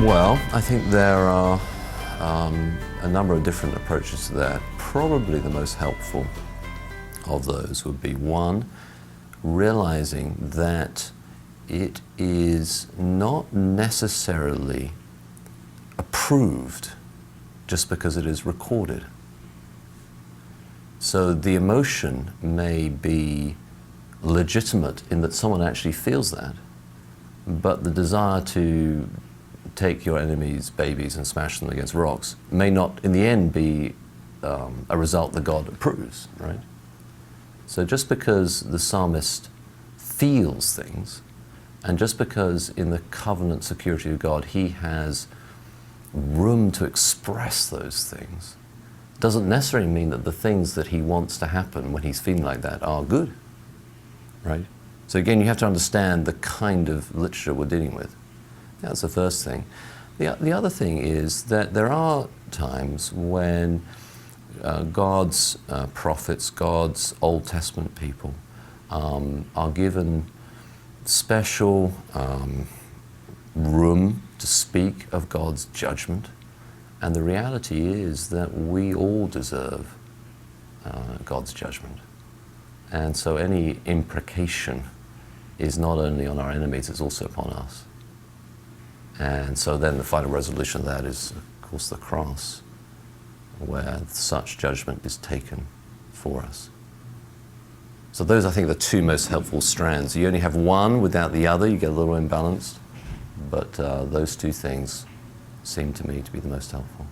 Well, I think there are a number of different approaches to that. Probably the most helpful of those would be, one, realizing that it is not necessarily approved just because it is recorded. So the emotion may be legitimate in that someone actually feels that, but the desire to take your enemy's babies and smash them against rocks may not, in the end, be a result that God approves, right? So just because the psalmist feels things, and just because in the covenant security of God he has room to express those things, doesn't necessarily mean that the things that he wants to happen when he's feeling like that are good, right? So again, you have to understand the kind of literature we're dealing with. That's the first thing. The other thing is that there are times when God's prophets, God's Old Testament people are given special room to speak of God's judgment. And the reality is that we all deserve God's judgment. And so any imprecation is not only on our enemies, it's also upon us. And so then the final resolution of that is, of course, the cross, where such judgment is taken for us. So those, I think, are the two most helpful strands. You only have one without the other, you get a little imbalanced, but those two things seem to me to be the most helpful.